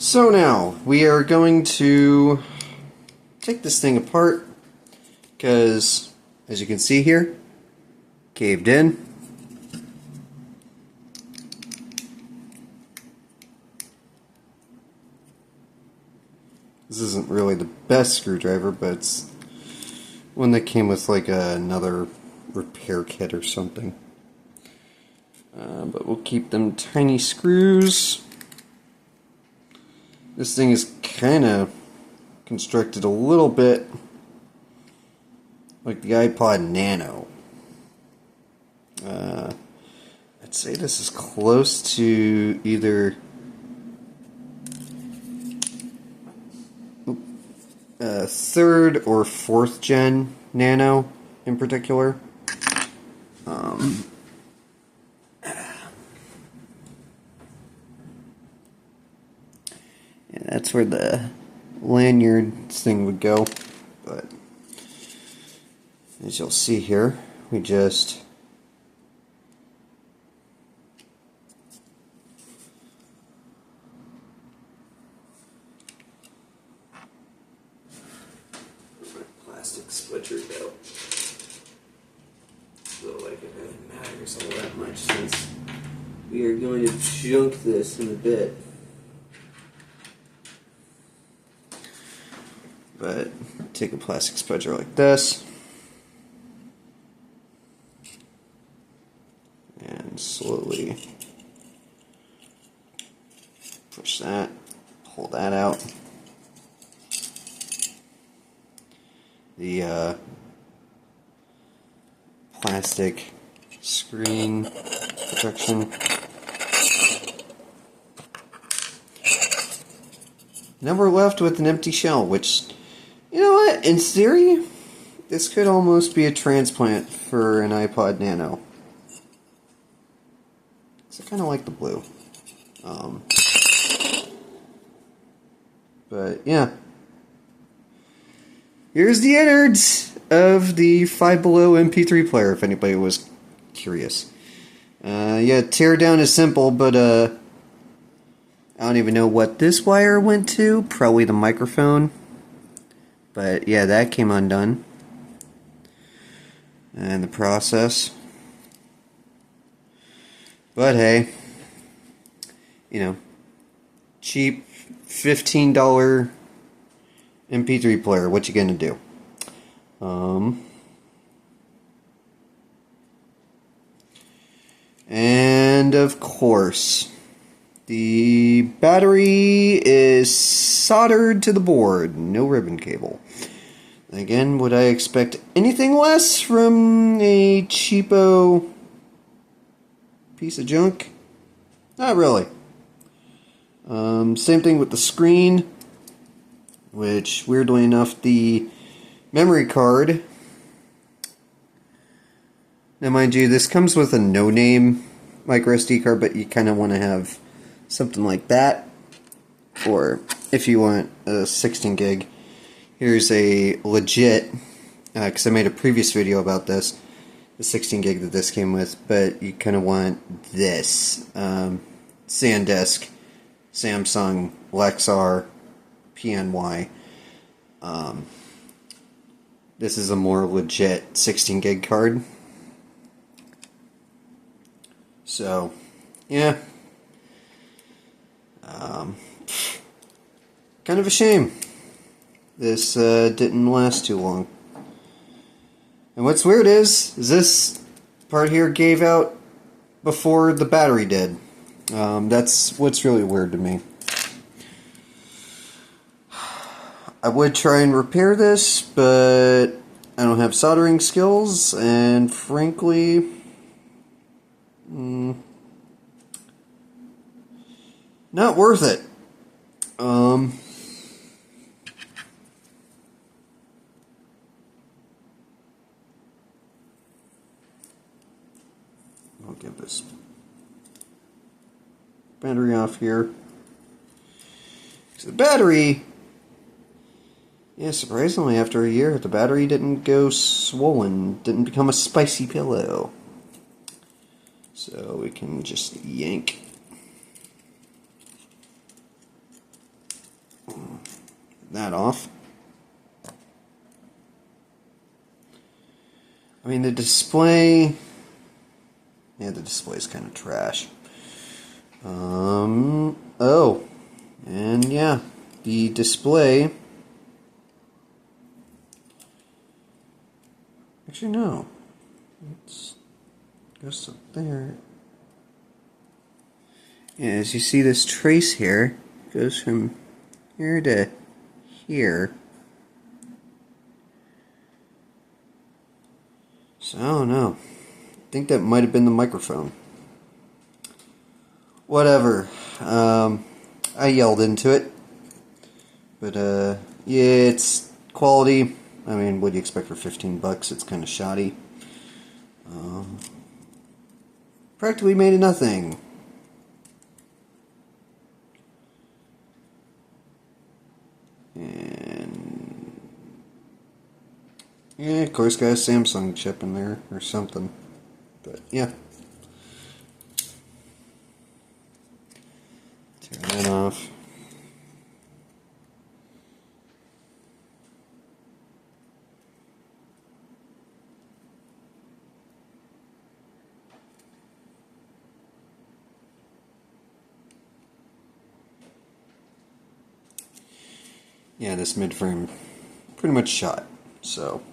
So now, we are going to take this thing apart, because, as you can see here, caved in. This isn't really the best screwdriver, but it's one that came with like another repair kit or something. But we'll keep them tiny screws. This thing is kind of constructed a little bit like the iPod Nano. I'd say this is close to either third or fourth gen Nano in particular. And that's where the lanyard thing would go, but as you'll see here, we just plastic splintered out. So like it really matters all that much, since we are going to junk this in a bit. But take a plastic spudger like this and slowly push that, pull that out. The plastic screen protection. Now we're left with an empty shell, which, you know what, in theory, this could almost be a transplant for an iPod Nano. So I kind of like the blue. But yeah. Here's the innards of the Five Below MP3 player, if anybody was curious. Yeah, tear down is simple, but I don't even know what this wire went to. Probably the microphone. But yeah, that came undone. And the process. But hey, you know, cheap $15 MP3 player, what you gonna do? And of course, the battery is soldered to the board, no ribbon cable. Again, would I expect anything less from a cheapo piece of junk? Not really. Same thing with the screen, which, weirdly enough, the memory card. Now, mind you, this comes with a no-name microSD card, but you kind of want to have something like that. Or, if you want a 16 gig, here's a legit, because I made a previous video about this, the 16 gig that this came with, but you kind of want this. SanDisk, Samsung, Lexar, PNY. This is a more legit 16 gig card. So, yeah. Kind of a shame. This didn't last too long. And what's weird is this part here gave out before the battery did. That's what's really weird to me. I would try and repair this, but I don't have soldering skills, and frankly, not worth it. I'll get this battery off here. So the battery, yeah, surprisingly, after a year, the battery didn't go swollen, didn't become a spicy pillow. So we can just yank that off. I mean, the display... Yeah, the display's kind of trash. Oh. And yeah, the display... Actually, no. It goes up there. Yeah, as you see, this trace here goes from here to here. So, I don't know. I think that might have been the microphone. Whatever. I yelled into it. But, yeah, it's quality. I mean, what do you expect for 15 bucks? It's kind of shoddy. Practically made of nothing. And yeah, of course, got a Samsung chip in there or something. But yeah, turn that off. Yeah, this mid-frame pretty much shot, so.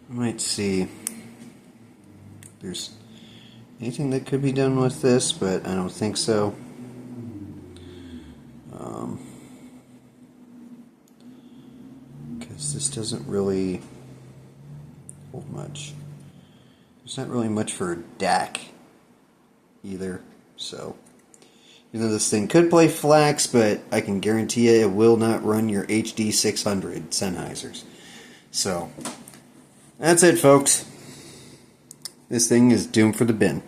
I might see if there's anything that could be done with this, but I don't think so. Because this doesn't really hold much. There's not really much for a DAC either, so. Even though this thing could play Flax, but I can guarantee you it will not run your HD 600 Sennheisers. So, that's it, folks. This thing is doomed for the bin.